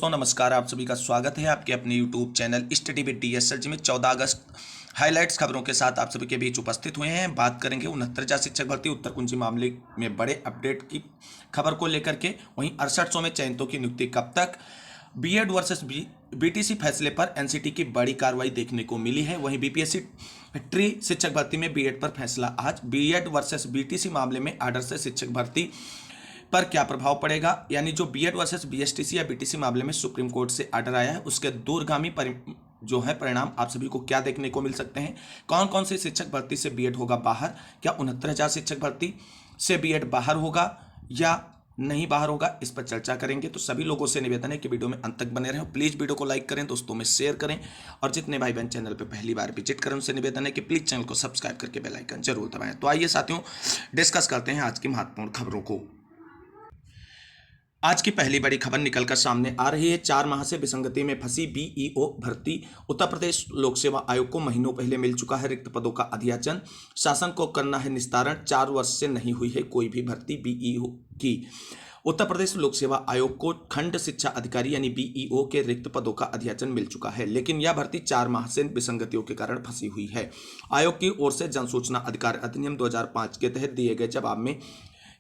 तो नमस्कार, आप सभी का स्वागत है आपके अपने YouTube channel study with TS sir ji में 14 अगस्त हाइलाइट्स खबरों के साथ आप सभी के बीच उपस्थित हुए हैं। बात करेंगे 69 शिक्षक भर्ती उत्तर कुंजी मामले में बड़े अपडेट की खबर को लेकर के। वहीं 6800 में चयनितों की नियुक्ति कब तक, बीएड वर्सेस बीटीसी फैसले पर एनसीटी की बड़ी कार्रवाई देखने को मिली है। वहीं बीपीएससी ट्री शिक्षक भर्ती में बीएड पर फैसला आज। बीएड वर्सेस बीटीसी मामले में आर्डर से शिक्षक भर्ती पर क्या प्रभाव पड़ेगा, यानी जो बीएड वर्सेस बीएसटीसी या बीटीसी मामले में सुप्रीम कोर्ट से आर्डर आया है उसके दूरगामी जो है परिणाम आप सभी को क्या देखने को मिल सकते हैं। कौन कौन से शिक्षक भर्ती से बीएड होगा बाहर, क्या 69,000 शिक्षक भर्ती से बीएड बाहर होगा या नहीं बाहर होगा, इस पर चर्चा करेंगे। तो सभी लोगों से निवेदन है कि वीडियो में अंत तक बने रहें। प्लीज़ वीडियो को लाइक करें, दोस्तों में शेयर करें और जितने भाई बहन चैनल पे पहली बार विजिट करें उनसे निवेदन है कि प्लीज़ चैनल को सब्सक्राइब करके बेल आइकन जरूर दबाएं। तो आइए साथियों डिस्कस करते हैं आज की महत्वपूर्ण खबरों को। आज की पहली बड़ी खबर निकलकर सामने आ रही है। 4 माह से विसंगति में फंसी बीईओ भर्ती। उत्तर प्रदेश लोक सेवा आयोग को महीनों पहले मिल चुका है रिक्त पदों का अध्याचन। शासन को करना है निस्तारण। 4 वर्ष से नहीं हुई है कोई भी भर्ती बीईओ की। उत्तर प्रदेश लोक सेवा आयोग को खंड शिक्षा अधिकारी यानी बीईओ के रिक्त पदों का अध्याचन मिल चुका है, लेकिन यह भर्ती 4 माह से विसंगतियों के कारण फंसी हुई है। आयोग की ओर से जन सूचना अधिकार अधिनियम 2005 के तहत दिए गए जवाब में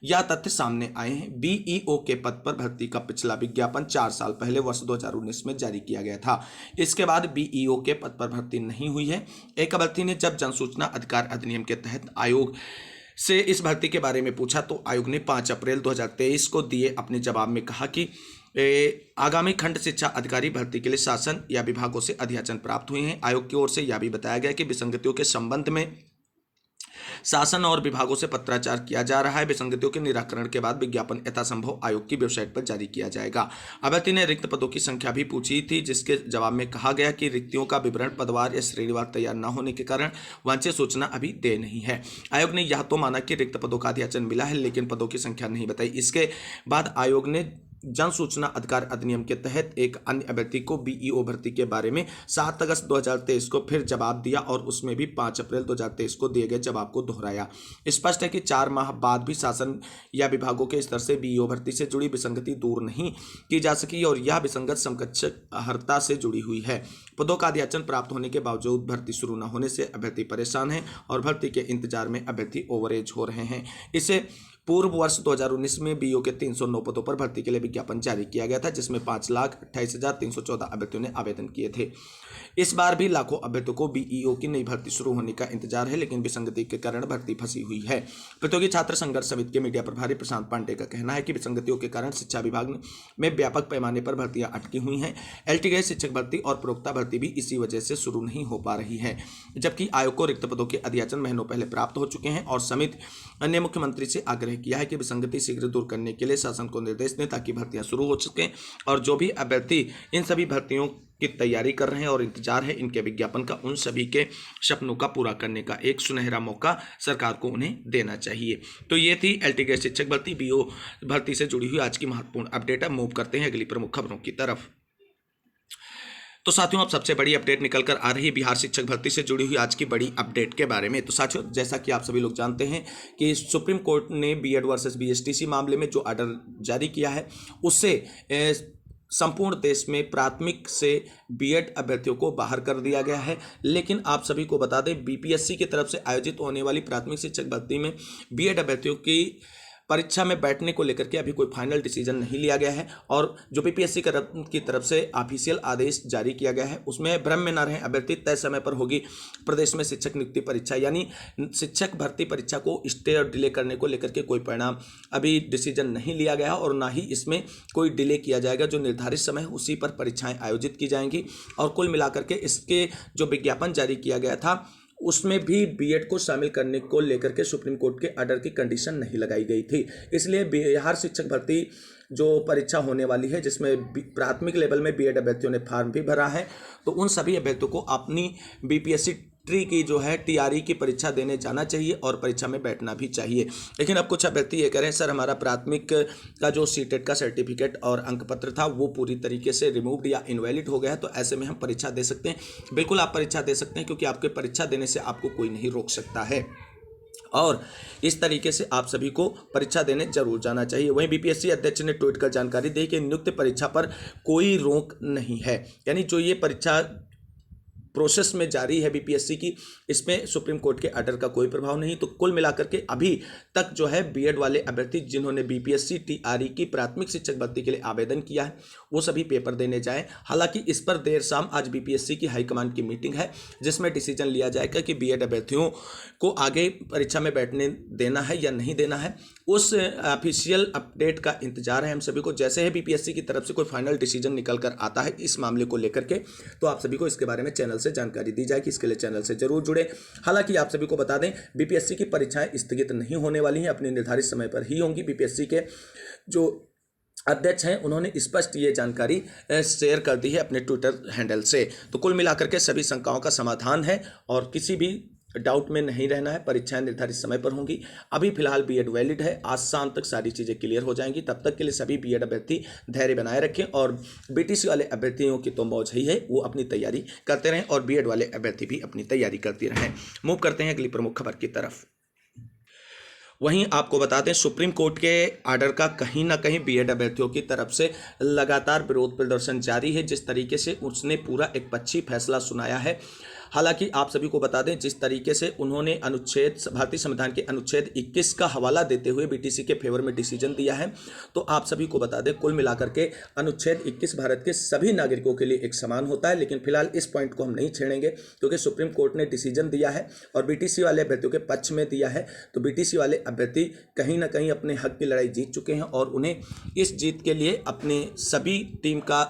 यह तथ्य सामने आए हैं। बीईओ के पद पर भर्ती का पिछला विज्ञापन 4 साल पहले वर्ष 2019 में जारी किया गया था। इसके बाद बीईओ के पद पर भर्ती नहीं हुई है। एक अभ्यर्थी ने जब जनसूचना अधिकार अधिनियम के तहत आयोग से इस भर्ती के बारे में पूछा तो आयोग ने 5 अप्रैल 2023 को दिए अपने जवाब में कहा कि आगामी खंड शिक्षा अधिकारी भर्ती के लिए शासन या विभागों से अध्याचन प्राप्त हुए हैं। आयोग की ओर से यह भी बताया गया कि विसंगतियों के संबंध में शासन और विभागों से पत्राचार किया जा रहा है। विसंगतियों के निराकरण के बाद विज्ञापन यथासंभव आयोग की वेबसाइट पर जारी किया जाएगा। अभ्यर्थी ने रिक्त पदों की संख्या भी पूछी थी, जिसके जवाब में कहा गया कि रिक्तियों का विवरण पदवार या श्रेणीवार तैयार न होने के कारण वांछित सूचना अभी दे नहीं है। आयोग ने यह तो माना कि रिक्त पदों का अध्याचन मिला है, लेकिन पदों की संख्या नहीं बताई। इसके बाद आयोग ने जन सूचना अधिकार अधिनियम के तहत एक अन्य अभ्यर्थी को बीईओ भर्ती के बारे में 7 अगस्त 2023 को फिर जवाब दिया और उसमें भी 5 अप्रैल 2023 को दिए गए जवाब को दोहराया। स्पष्ट है कि 4 माह बाद भी शासन या विभागों के स्तर से बीईओ भर्ती से जुड़ी विसंगति दूर नहीं की जा सकी और यह विसंगत समकक्षता से जुड़ी हुई है। पदों का अध्याचन प्राप्त होने के बावजूद भर्ती शुरू न होने से अभ्यर्थी परेशान है और भर्ती के इंतजार में अभ्यर्थी ओवरेज हो रहे हैं। इसे पूर्व वर्ष 2019 में बीईओ के 309 पदों पर भर्ती के लिए विज्ञापन जारी किया गया था, जिसमें 5,28,314 अभ्यर्थियों ने आवेदन किए थे। इस बार भी लाखों अभ्यर्थियों को बीईओ की नई भर्ती शुरू होने का इंतजार है, लेकिन विसंगति के कारण भर्ती फंसी हुई है। प्रतियोगी छात्र संघर्ष समिति के मीडिया प्रभारी प्रशांत पांडे का कहना है कि विसंगतियों के कारण शिक्षा विभाग में व्यापक पैमाने पर भर्तियां अटकी हुई हैं। एलटीए शिक्षक भर्ती और प्रवक्ता भर्ती भी इसी वजह से शुरू नहीं हो पा रही है, जबकि आयोग को रिक्त पदों के अध्याचन महीनों पहले प्राप्त हो चुके हैं और समिति ने मुख्यमंत्री से आग्रह किया है कि विसंगति शीघ्र दूर करने के लिए शासन को निर्देश दें ताकि भर्तियां शुरू हो सकें और जो भी अभ्यर्थी इन सभी भर्तियों की तैयारी कर रहे हैं और इंतजार है इनके विज्ञापन का, उन सभी के सपनों का पूरा करने का एक सुनहरा मौका सरकार को उन्हें देना चाहिए। तो ये थी एलटीए शिक्षक भर्ती बीईओ भर्ती से जुड़ी हुई आज की महत्वपूर्ण अपडेट। अब मूव करते हैं अगली प्रमुख खबरों की तरफ। तो साथियों अब सबसे बड़ी अपडेट निकल कर आ रही है बिहार शिक्षक भर्ती से जुड़ी हुई आज की बड़ी अपडेट के बारे में। तो साथियों जैसा कि आप सभी लोग जानते हैं कि सुप्रीम कोर्ट ने बीएड वर्सेस बीएसटीसी मामले में जो आर्डर जारी किया है उससे संपूर्ण देश में प्राथमिक से बीएड अभ्यर्थियों को बाहर कर दिया गया है। लेकिन आप सभी को बता दें बीपीएससी की तरफ से आयोजित होने वाली प्राथमिक शिक्षक भर्ती में बीएड अभ्यर्थियों की परीक्षा में बैठने को लेकर के अभी कोई फाइनल डिसीजन नहीं लिया गया है और जो बीपीएससी की तरफ से ऑफिशियल आदेश जारी किया गया है उसमें भ्रम में न रहें। अभ्यर्थी तय समय पर होगी प्रदेश में शिक्षक नियुक्ति परीक्षा, यानी शिक्षक भर्ती परीक्षा को स्टे और डिले करने को लेकर के कोई परिणाम अभी डिसीजन नहीं लिया गया और ना ही इसमें कोई डिले किया जाएगा। जो निर्धारित समय है उसी पर परीक्षाएं आयोजित की जाएंगी और कुल मिलाकर के इसके जो विज्ञापन जारी किया गया था उसमें भी बीएड को शामिल करने को लेकर के सुप्रीम कोर्ट के आर्डर की कंडीशन नहीं लगाई गई थी। इसलिए बिहार शिक्षक भर्ती जो परीक्षा होने वाली है जिसमें प्राथमिक लेवल में बीएड अभ्यर्थियों ने फॉर्म भी भरा है, तो उन सभी अभ्यर्थियों को अपनी बीपीएससी ट्री की जो है टीआरई की परीक्षा देने जाना चाहिए और परीक्षा में बैठना भी चाहिए। लेकिन अब कुछ अभ्यर्थी ये कह रहे हैं सर हमारा प्राथमिक का जो सीटेट का सर्टिफिकेट और अंक पत्र था वो पूरी तरीके से रिमूव्ड या इनवैलिड हो गया है, तो ऐसे में हम परीक्षा दे सकते हैं। बिल्कुल आप परीक्षा दे सकते हैं क्योंकि आपके परीक्षा देने से आपको कोई नहीं रोक सकता है। और इस तरीके से आप सभी को परीक्षा देने जरूर जाना चाहिए। वहीं बीपीएससी अध्यक्ष ने ट्वीट कर जानकारी दी कि नियुक्त परीक्षा पर कोई रोक नहीं है, यानी जो ये परीक्षा प्रोसेस में जारी है बीपीएससी की, इसमें सुप्रीम कोर्ट के ऑर्डर का कोई प्रभाव नहीं। तो कुल मिलाकर के अभी तक जो है बीएड वाले अभ्यर्थी जिन्होंने बीपीएससी टीआरई की प्राथमिक शिक्षक भर्ती के लिए आवेदन किया है वो सभी पेपर देने जाएं। हालांकि इस पर देर शाम आज बीपीएससी की हाईकमान की मीटिंग है जिसमें डिसीजन लिया जाएगा कि बीएड अभ्यर्थियों को आगे परीक्षा में बैठने देना है या नहीं देना है। उस ऑफिशियल अपडेट का इंतजार है हम सभी को। जैसे ही बीपीएससी की तरफ से कोई फाइनल डिसीजन निकल कर आता है इस मामले को लेकर के, तो आप सभी को इसके बारे में चैनल से जानकारी दी जाएगी। इसके लिए चैनल से जरूर जुड़े। हालांकि आप सभी को बता दें बीपीएससी की परीक्षाएं स्थगित नहीं होने वाली हैं, अपने निर्धारित समय पर ही होंगी। बीपीएससी के जो अध्यक्ष हैं उन्होंने स्पष्ट ये जानकारी शेयर कर दी है अपने ट्विटर हैंडल से। तो कुल मिलाकर के सभी शंकाओं का समाधान है और किसी भी डाउट में नहीं रहना है। परीक्षाएं निर्धारित समय पर होंगी। अभी फिलहाल बीएड वैलिड है, आज शाम तक सारी चीज़ें क्लियर हो जाएंगी। तब तक के लिए सभी बीएड अभ्यर्थी धैर्य बनाए रखें और बीटीसी वाले अभ्यर्थियों की तो मौज ही है, वो अपनी तैयारी करते रहें और बीएड वाले अभ्यर्थी भी अपनी तैयारी करते रहें। मूव करते हैं अगली प्रमुख खबर की तरफ। वहीं आपको बता दें सुप्रीम कोर्ट के आर्डर का कहीं ना कहीं बीएड अभ्यर्थियों की तरफ से लगातार विरोध प्रदर्शन जारी है। जिस तरीके से उसने पूरा एक पक्षी फैसला सुनाया है, हालांकि आप सभी को बता दें जिस तरीके से उन्होंने भारतीय संविधान के अनुच्छेद 21 का हवाला देते हुए बीटीसी के फेवर में डिसीजन दिया है, तो आप सभी को बता दें कुल मिलाकर के अनुच्छेद 21 भारत के सभी नागरिकों के लिए एक समान होता है। लेकिन फिलहाल इस पॉइंट को हम नहीं छेड़ेंगे क्योंकि सुप्रीम कोर्ट ने डिसीजन दिया है और बीटीसी वाले अभ्यर्थियों के पक्ष में दिया है। तो बीटीसी वाले अभ्यर्थी कहीं ना कहीं अपने हक की लड़ाई जीत चुके हैं और उन्हें इस जीत के लिए अपने सभी टीम का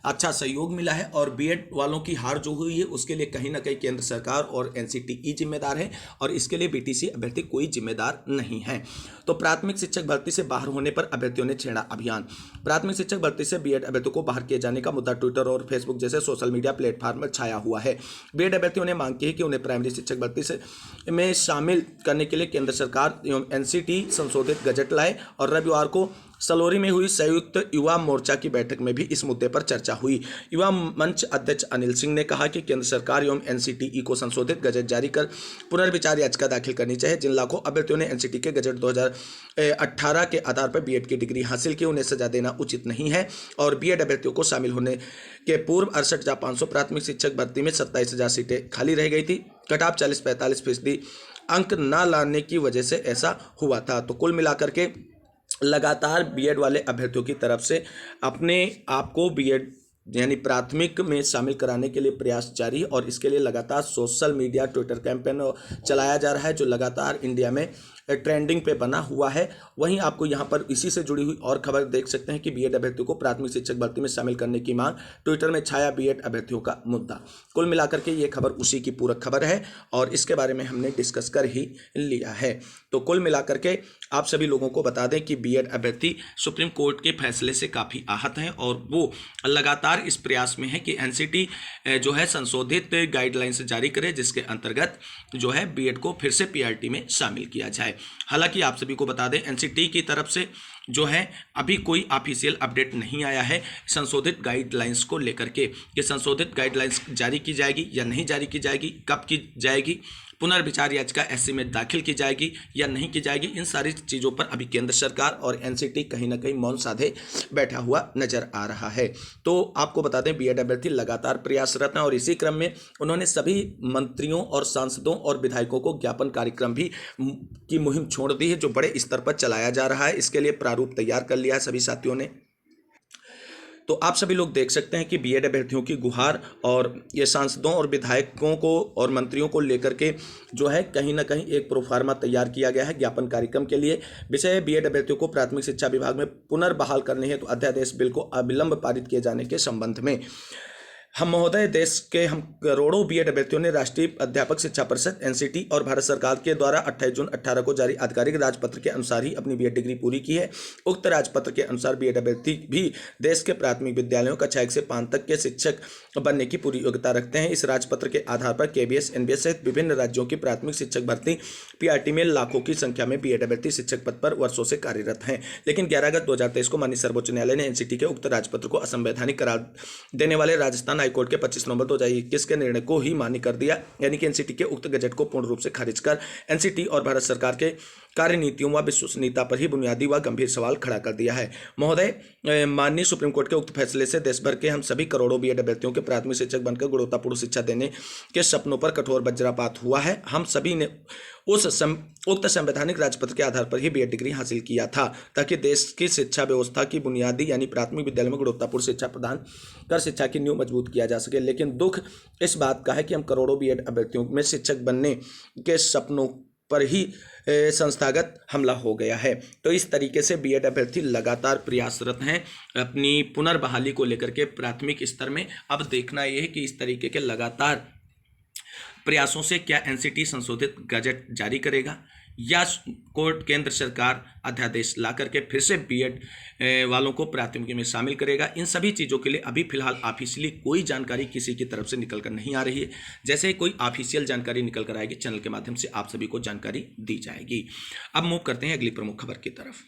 अच्छा सहयोग मिला है। और बीएड वालों की हार जो हुई है उसके लिए कहीं ना कहीं केंद्र सरकार और एनसीटीई जिम्मेदार है और इसके लिए बीटीसी अभ्यर्थी कोई जिम्मेदार नहीं है। तो प्राथमिक शिक्षक भर्ती से बाहर होने पर अभ्यर्थियों ने छेड़ा अभियान। प्राथमिक शिक्षक भर्ती से बीएड अभ्यर्थियों को बाहर किए जाने का मुद्दा ट्विटर और फेसबुक जैसे सोशल मीडिया प्लेटफॉर्म पर छाया हुआ है। बीएड अभ्यर्थियों ने मांग की है कि उन्हें प्राइमरी शिक्षक भर्ती में शामिल करने के लिए केंद्र सरकार एवं एनसीटी संशोधित गजट लाए। और रविवार को सलोरी में हुई संयुक्त युवा मोर्चा की बैठक में भी इस मुद्दे पर चर्चा हुई। युवा मंच अध्यक्ष अनिल सिंह ने कहा कि केंद्र सरकार एवं एनसीटीई को संशोधित गजट जारी कर पुनर्विचार याचिका दाखिल करनी चाहिए। जिन लाखों अभ्यर्थियों ने एनसीटी के गजट 2018 के आधार पर बीएड की डिग्री हासिल की उन्हें सजा देना उचित नहीं है। और बीएड अभ्यर्थियों को शामिल होने के पूर्व 68,500 प्राथमिक शिक्षक भर्ती में 27,000 सीटें खाली रह गई थी। कटाव 40-45% अंक न लाने की वजह से ऐसा हुआ था। तो कुल मिलाकर के लगातार बीएड वाले अभ्यर्थियों की तरफ से अपने आप को बीएड यानी प्राथमिक में शामिल कराने के लिए प्रयास जारी है और इसके लिए लगातार सोशल मीडिया ट्विटर कैंपेन चलाया जा रहा है जो लगातार इंडिया में ट्रेंडिंग पे बना हुआ है। वहीं आपको यहाँ पर इसी से जुड़ी हुई और खबर देख सकते हैं कि बीएड अभ्यर्थियों को प्राथमिक शिक्षक भर्ती में शामिल करने की मांग, ट्विटर में छाया बीएड अभ्यर्थियों का मुद्दा। कुल मिलाकर के ये खबर उसी की पूरक खबर है और इसके बारे में हमने डिस्कस कर ही लिया है। तो कुल मिलाकर के आप सभी लोगों को बता दें कि बीएड अभ्यर्थी सुप्रीम कोर्ट के फैसले से काफ़ी आहत हैं और वो लगातार इस प्रयास में है कि एनसीटी जो है संशोधित गाइडलाइंस जारी करे जिसके अंतर्गत जो है बीएड को फिर से पीआरटी में शामिल किया जाए। हालांकि आप सभी को बता दें एनसीटी की तरफ से जो है अभी कोई ऑफिशियल अपडेट नहीं आया है संशोधित गाइडलाइंस को लेकर के कि संशोधित गाइडलाइंस जारी की जाएगी या नहीं जारी की जाएगी, कब की जाएगी, पुनर्विचार याचिका एससी में दाखिल की जाएगी या नहीं की जाएगी। इन सारी चीज़ों पर अभी केंद्र सरकार और एनसीटी कहीं ना कहीं मौन साधे बैठा हुआ नजर आ रहा है। तो आपको बता दें बीएड अभ्यर्थी लगातार प्रयासरत हैं और इसी क्रम में उन्होंने सभी मंत्रियों और सांसदों और विधायकों को ज्ञापन कार्यक्रम भी की मुहिम छोड़ दी है जो बड़े स्तर पर चलाया जा रहा है। इसके लिए प्रारूप तैयार कर लिया है सभी साथियों ने। तो आप सभी लोग देख सकते हैं कि बीएड अभ्यर्थियों की गुहार और ये सांसदों और विधायकों को और मंत्रियों को लेकर के जो है कहीं ना कहीं एक प्रोफार्मा तैयार किया गया है ज्ञापन कार्यक्रम के लिए। विषय है बीएड अभ्यर्थियों को प्राथमिक शिक्षा विभाग में पुनर्बहाल करने हेतु अध्यादेश बिल को अविलंब पारित किए जाने के संबंध में हम महोदय देश के हम करोड़ों बीएड अभ्यर्थियों ने राष्ट्रीय अध्यापक शिक्षा परिषद एनसीटी और भारत सरकार के द्वारा 28 जून 18 को जारी आधिकारिक राजपत्र के अनुसार ही अपनी बीएड डिग्री पूरी की है। उक्त राजपत्र के अनुसार बीएड अभ्यर्थी भी देश के प्राथमिक विद्यालयों कक्षा 1 से 5 तक के शिक्षक बनने की पूरी योग्यता रखते हैं। इस राजपत्र के आधार पर केबीएस एनबीएस सहित विभिन्न राज्यों की प्राथमिक शिक्षक भर्ती पीआरटी में लाखों की संख्या में बीएड अभ्यर्थी शिक्षक पद पर वर्षों से कार्यरत हैं। लेकिन 11 अगस्त 2023 को माननीय सर्वोच्च न्यायालय ने एनसीटी के उक्त राजपत्र को असंवैधानिक करार देने वाले राजस्थान हाईकोर्ट के 25 नवंबर 2021 के निर्णय को ही मान्य कर दिया, यानी कि एनसीटी के उक्त गजट को पूर्ण रूप से खारिज कर एनसीटी और भारत सरकार के कार्यनीतियों व विश्वसनीयता पर ही बुनियादी व गंभीर सवाल खड़ा कर दिया है। महोदय, माननीय सुप्रीम कोर्ट के उक्त फैसले से देश भर के हम सभी करोड़ों बीएड अभ्यर्थियों के प्राथमिक शिक्षक बनकर गुणवत्तापूर्ण शिक्षा देने के सपनों पर कठोर वज्रपात हुआ है। हम सभी ने उक्त संवैधानिक राजपत्र के आधार पर ही बीएड डिग्री हासिल किया था, ताकि देश की शिक्षा व्यवस्था की बुनियादी यानी प्राथमिक विद्यालय में गुणवत्तापूर्ण शिक्षा प्रदान कर शिक्षा की नींव मजबूत किया जा सके। लेकिन दुख इस बात का है कि हम करोड़ों बीएड अभ्यर्थियों में शिक्षक बनने के सपनों पर ही संस्थागत हमला हो गया है। तो इस तरीके से बीएड अभ्यर्थी लगातार प्रयासरत हैं अपनी पुनर्बहाली को लेकर के प्राथमिक स्तर में। अब देखना यह है कि इस तरीके के लगातार प्रयासों से क्या एनसीटी संशोधित गजट जारी करेगा या कोर्ट केंद्र सरकार अध्यादेश ला करके फिर से बीएड वालों को प्राथमिकी में शामिल करेगा। इन सभी चीज़ों के लिए अभी फिलहाल ऑफिशियली कोई जानकारी किसी की तरफ से निकल कर नहीं आ रही है। जैसे ही कोई ऑफिशियल जानकारी निकल कर आएगी, चैनल के माध्यम से आप सभी को जानकारी दी जाएगी। अब मूव करते हैं अगली प्रमुख खबर की तरफ।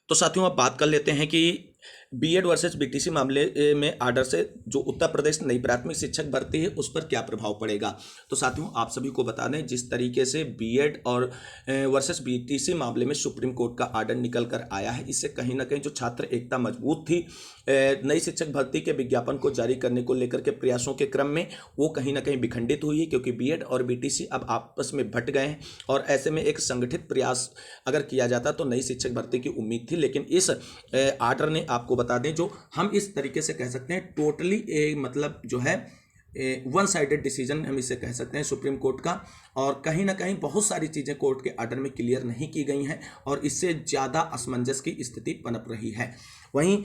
तो साथियों, अब बात कर लेते हैं कि बीएड वर्सेस बीटीसी मामले में आर्डर से जो उत्तर प्रदेश नई प्राथमिक शिक्षक भर्ती है उस पर क्या प्रभाव पड़ेगा। तो साथियों, आप सभी को बता दें, जिस तरीके से बीएड और वर्सेस बीटीसी मामले में सुप्रीम कोर्ट का आर्डर निकल कर आया है, इससे कहीं ना कहीं जो छात्र एकता मजबूत थी नई शिक्षक भर्ती के विज्ञापन को जारी करने को लेकर के प्रयासों के क्रम में, वो कहीं ना कहीं विखंडित हुई है, क्योंकि बीएड और बीटीसी अब आपस में बट गए हैं। और ऐसे में एक संगठित प्रयास अगर किया जाता तो नई शिक्षक भर्ती की उम्मीद थी। लेकिन इस आर्डर ने, आपको बता दें, जो हम इस तरीके से कह सकते हैं टोटली मतलब जो है वन साइडेड डिसीजन हम इसे कह सकते हैं सुप्रीम कोर्ट का। और कहीं ना कहीं बहुत सारी चीज़ें कोर्ट के आर्डर में क्लियर नहीं की गई हैं और इससे ज़्यादा असमंजस की स्थिति पनप रही है। वहीं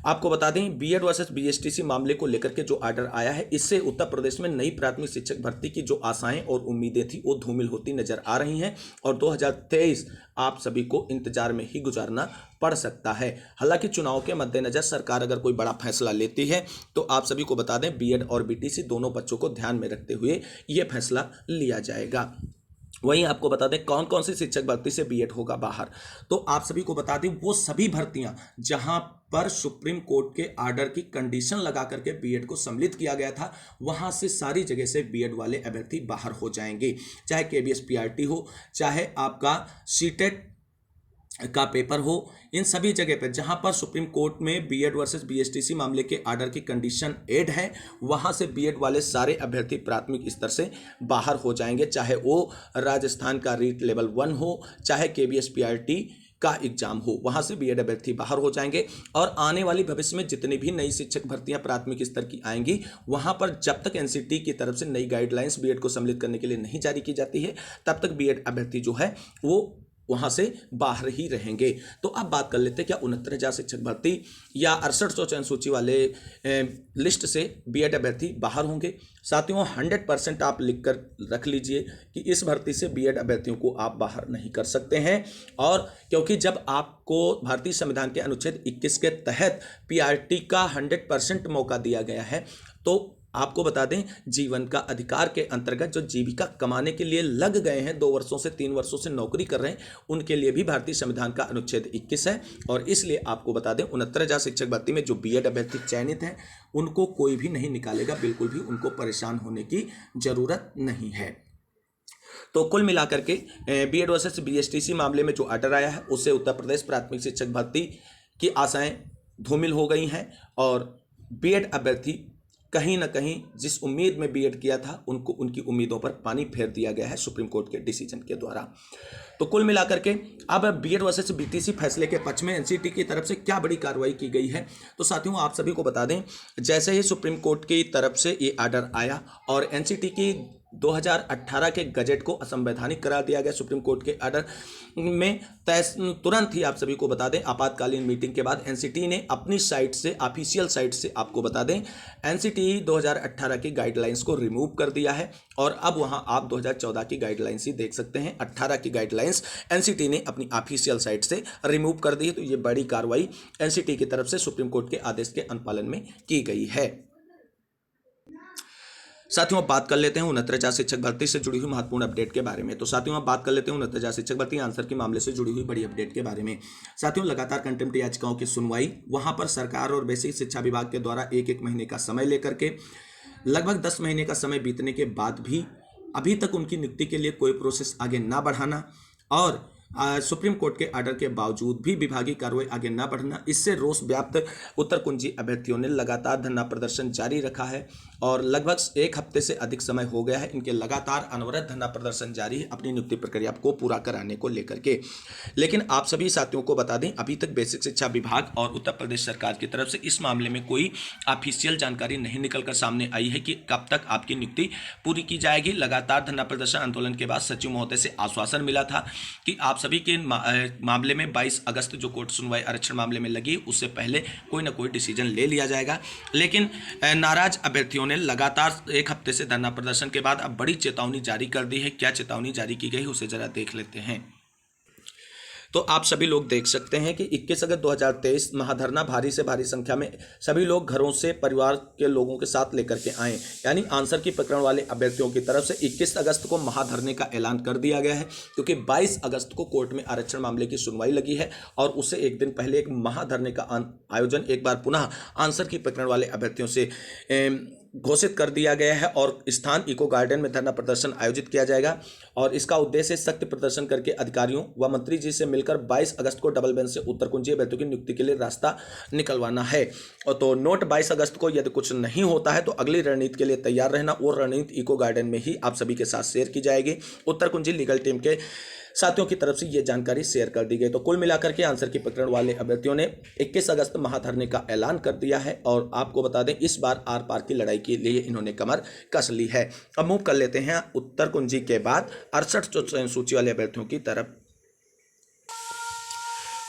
आपको बता दें, बीएड वर्सेस बीएसटीसी मामले को लेकर के जो आर्डर आया है, इससे उत्तर प्रदेश में नई प्राथमिक शिक्षक भर्ती की जो आशाएं और उम्मीदें थी वो धूमिल होती नजर आ रही हैं और 2023 आप सभी को इंतजार में ही गुजारना पड़ सकता है। हालांकि चुनाव के मद्देनजर सरकार अगर कोई बड़ा फैसला लेती है तो आप सभी को बता दें, बीएड और बीटीसी दोनों बच्चों को ध्यान में रखते हुए ये फैसला लिया जाएगा। वहीं आपको बता दें कौन कौन सी शिक्षक भर्ती से बीएड होगा बाहर। तो आप सभी को बता दें, वो सभी भर्तियां जहां पर सुप्रीम कोर्ट के आर्डर की कंडीशन लगा करके बीएड को सम्मिलित किया गया था, वहां से सारी जगह से बीएड वाले अभ्यर्थी बाहर हो जाएंगे। चाहे केबीएस पीआरटी हो, चाहे आपका सीटेट का पेपर हो, इन सभी जगह पर जहां पर सुप्रीम कोर्ट में बीएड वर्सेस बीएसटीसी मामले के आर्डर की कंडीशन एड है, वहां से बीएड वाले सारे अभ्यर्थी प्राथमिक स्तर से बाहर हो जाएंगे। चाहे वो राजस्थान का रीट लेवल 1 हो, चाहे केबीएस पीआरटी का एग्जाम हो, वहां से बीएड अभ्यर्थी बाहर हो जाएंगे। और आने वाली भविष्य में जितनी भी नई शिक्षक भर्तियां प्राथमिक स्तर की आएंगी, वहां पर जब तक एनसीटी की तरफ से नई गाइडलाइंस बीएड को सम्मिलित करने के लिए नहीं जारी की जाती है, तब तक बीएड अभ्यर्थी जो है वो वहां से बाहर ही रहेंगे। तो अब बात कर लेते हैं, क्या 69,000 शिक्षक भर्ती या 6800 चयन सूची वाले लिस्ट से बीएड अभ्यर्थी बाहर होंगे। साथियों, 100% आप लिख कर रख लीजिए कि इस भर्ती से बीएड अभ्यर्थियों को आप बाहर नहीं कर सकते हैं। और क्योंकि जब आपको भारतीय संविधान के अनुच्छेद 21 के तहत पीआरटी का 100% मौका दिया गया है, तो आपको बता दें, जीवन का अधिकार के अंतर्गत जो जीविका कमाने के लिए लग गए हैं, 2 वर्षों से 3 वर्षों से नौकरी कर रहे हैं, उनके लिए भी भारतीय संविधान का अनुच्छेद 21 है। और इसलिए आपको बता दें, 69,000 शिक्षक भर्ती में जो बीएड अभ्यर्थी चयनित हैं, उनको कोई भी नहीं निकालेगा। बिल्कुल भी उनको परेशान होने की जरूरत नहीं है। तो कुल मिलाकर के बीएड वर्सेस बीएसटीसी मामले में जो आर्डर आया है, उससे उत्तर प्रदेश प्राथमिक शिक्षक भर्ती की आशाएं धूमिल हो गई हैं और बीएड अभ्यर्थी कहीं ना कहीं जिस उम्मीद में बीएड किया था, उनको उनकी उम्मीदों पर पानी फेर दिया गया है सुप्रीम कोर्ट के डिसीजन के द्वारा। तो कुल मिलाकर के अब बीएड वर्सेस बीटीसी फैसले के पक्ष में एनसीटी की तरफ से क्या बड़ी कार्रवाई की गई है। तो साथियों, आप सभी को बता दें, जैसे ही सुप्रीम कोर्ट की तरफ से ये आर्डर आया और एनसीटी की 2018 के गजट को असंवैधानिक करार दिया गया सुप्रीम कोर्ट के आर्डर में, तुरंत ही आप सभी को बता दें, आपातकालीन मीटिंग के बाद एनसीटी ने अपनी साइट से, ऑफिशियल साइट से, आपको बता दें, एनसीटी 2018 की गाइडलाइंस को रिमूव कर दिया है। और अब वहां आप 2014 की गाइडलाइंस ही देख सकते हैं। 18 की गाइडलाइंस एनसीटी ने अपनी ऑफिशियल साइट से रिमूव कर दी है। तो ये बड़ी कार्रवाई एनसीटी की तरफ से सुप्रीम कोर्ट के आदेश के अनुपालन में की गई है। साथियों, अब बात कर लेते हैं 69,000 शिक्षक भर्ती से जुड़ी हुई महत्वपूर्ण अपडेट के बारे में। तो साथियों, अब बात कर लेते हैं 69,000 शिक्षक भर्ती आंसर के मामले से जुड़ी हुई बड़ी अपडेट के बारे में। साथियों, लगातार कंटेम्प्ट याचिकाओं की सुनवाई, वहां पर सरकार और बेसिक शिक्षा विभाग के द्वारा एक महीने का समय लेकर के लगभग 10 महीने का समय बीतने के बाद भी अभी तक उनकी नियुक्ति के लिए कोई प्रोसेस आगे ना बढ़ाना और सुप्रीम कोर्ट के आर्डर के बावजूद भी विभागीय कार्रवाई आगे न बढ़ना, इससे रोष व्याप्त उत्तर कुंजी अभ्यर्थियों ने लगातार धरना प्रदर्शन जारी रखा है और लगभग एक हफ्ते से अधिक समय हो गया है इनके लगातार अनवरत धरना प्रदर्शन जारी है अपनी नियुक्ति प्रक्रिया को पूरा कराने को लेकर के। लेकिन आप सभी साथियों को बता दें, अभी तक बेसिक शिक्षा विभाग और उत्तर प्रदेश सरकार की तरफ से इस मामले में कोई ऑफिशियल जानकारी नहीं निकलकर सामने आई है कि कब तक आपकी नियुक्ति पूरी की जाएगी। लगातार धरना प्रदर्शन आंदोलन के बाद सचिव महोदय से आश्वासन मिला था कि आप सभी के मामले में 22 अगस्त जो कोर्ट सुनवाई आरक्षण मामले में लगी उससे पहले कोई ना कोई डिसीजन ले लिया जाएगा। लेकिन नाराज अभ्यर्थियों ने लगातार एक हफ्ते से धरना प्रदर्शन के बाद अब बड़ी चेतावनी जारी कर दी है। क्या चेतावनी जारी की गई उसे जरा देख लेते हैं। तो आप सभी लोग देख सकते हैं कि 21 अगस्त 2023 महाधरना भारी से भारी संख्या में सभी लोग घरों से परिवार के लोगों के साथ लेकर के आए, यानी आंसर की प्रकरण वाले अभ्यर्थियों की तरफ से 21 अगस्त को महाधरने का ऐलान कर दिया गया है, क्योंकि 22 अगस्त को कोर्ट में आरक्षण मामले की सुनवाई लगी है और उससे एक दिन पहले एक महाधरने का आयोजन एक बार पुनः आंसर की प्रकरण वाले अभ्यर्थियों से घोषित कर दिया गया है और स्थान इको गार्डन में धरना प्रदर्शन आयोजित किया जाएगा और इसका उद्देश्य सख्त प्रदर्शन करके अधिकारियों व मंत्री जी से मिलकर 22 अगस्त को डबल बेंच से उत्तर कुंजी अभ्यर्थियों की नियुक्ति के लिए रास्ता निकलवाना है। और तो नोट 22 अगस्त को यदि कुछ नहीं होता है तो अगली रणनीति के लिए तैयार रहना, वो रणनीति इको गार्डन में ही आप सभी के साथ शेयर की जाएगी। उत्तर कुंजी लीगल टीम के साथियों की तरफ से ये जानकारी शेयर कर दी गई। तो कुल मिलाकर के आंसर की प्रकरण वाले अभ्यर्थियों ने 21 अगस्त महाधरने का ऐलान कर दिया है और आपको बता दें इस बार आर पार की लड़ाई के लिए इन्होंने कमर कस ली है। अब मूव कर लेते हैं उत्तर कुंजी के बाद 68 सूची वाले अभ्यर्थियों की तरफ।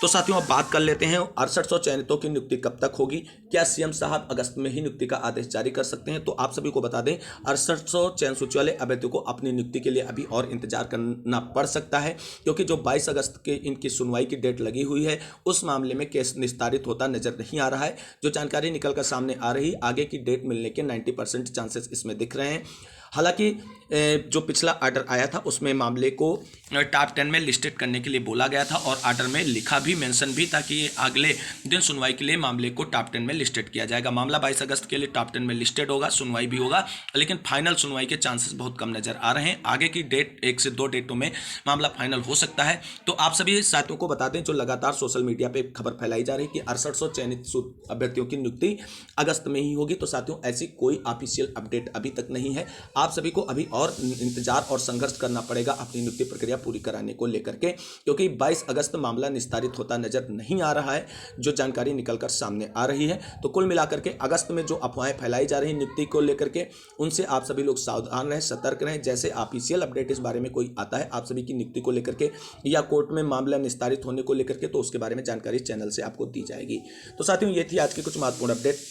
तो साथियों, अब बात कर लेते हैं 6800 चयनितों की नियुक्ति कब तक होगी। क्या सीएम साहब अगस्त में ही नियुक्ति का आदेश जारी कर सकते हैं? तो आप सभी को बता दें 6800 चयन सूची वाले अभ्यर्थियों को अपनी नियुक्ति के लिए अभी और इंतजार करना पड़ सकता है, क्योंकि जो 22 अगस्त के इनकी सुनवाई की डेट लगी हुई है उस मामले में केस निस्तारित होता नजर नहीं आ रहा है। जो जानकारी निकल कर सामने आ रही, आगे की डेट मिलने के 90% चांसेस इसमें दिख रहे हैं। हालांकि जो पिछला आर्डर आया था उसमें मामले को टॉप 10 में लिस्टेड करने के लिए बोला गया था और आर्डर में लिखा भी मेंशन भी था कि ये अगले दिन सुनवाई के लिए मामले को टॉप 10 में लिस्टेड किया जाएगा। मामला 22 अगस्त के लिए टॉप 10 में लिस्टेड होगा, सुनवाई भी होगा, लेकिन फाइनल सुनवाई के चांसेस बहुत कम नजर आ रहे हैं। आगे की डेट 1 से 2 डेटों में मामला फाइनल हो सकता है। तो आप सभी साथियों को बता दें, जो लगातार सोशल मीडिया पर खबर फैलाई जा रही है कि 6800 चयनित अभ्यर्थियों की नियुक्ति अगस्त में ही होगी, तो साथियों ऐसी कोई ऑफिशियल अपडेट अभी तक नहीं है। आप सभी को अभी और इंतजार और संघर्ष करना पड़ेगा अपनी नियुक्ति प्रक्रिया पूरी कराने को लेकर के, क्योंकि 22 अगस्त मामला निस्तारित होता नजर नहीं आ रहा है, जो जानकारी निकलकर सामने आ रही है। तो कुल मिलाकर के अगस्त में जो अफवाहें फैलाई जा रही नियुक्ति को लेकर के, उनसे आप सभी लोग सावधान रहें, सतर्क रहें। जैसे ऑफिशियल अपडेट इस बारे में कोई आता है आप सभी की नियुक्ति को लेकर के या कोर्ट में मामला निस्तारित होने को लेकर के, तो उसके बारे में जानकारी चैनल से आपको दी जाएगी। तो साथियों, ये थी आज की कुछ महत्वपूर्ण अपडेट।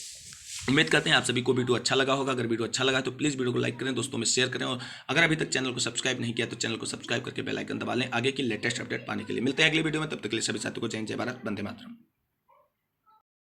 उम्मीद करते हैं आप सभी को वीडियो अच्छा लगा होगा। अगर वीडियो अच्छा लगा तो प्लीज़ वीडियो को लाइक करें, दोस्तों में शेयर करें और अगर अभी तक चैनल को सब्सक्राइब नहीं किया तो चैनल को सब्सक्राइब करके बेल आइकन दबा लें आगे की लेटेस्ट अपडेट पाने के लिए। मिलते हैं अगली वीडियो में, तब तक के लिए सभी साथियों को जय हिंद, जय भारत, वंदे मातरम।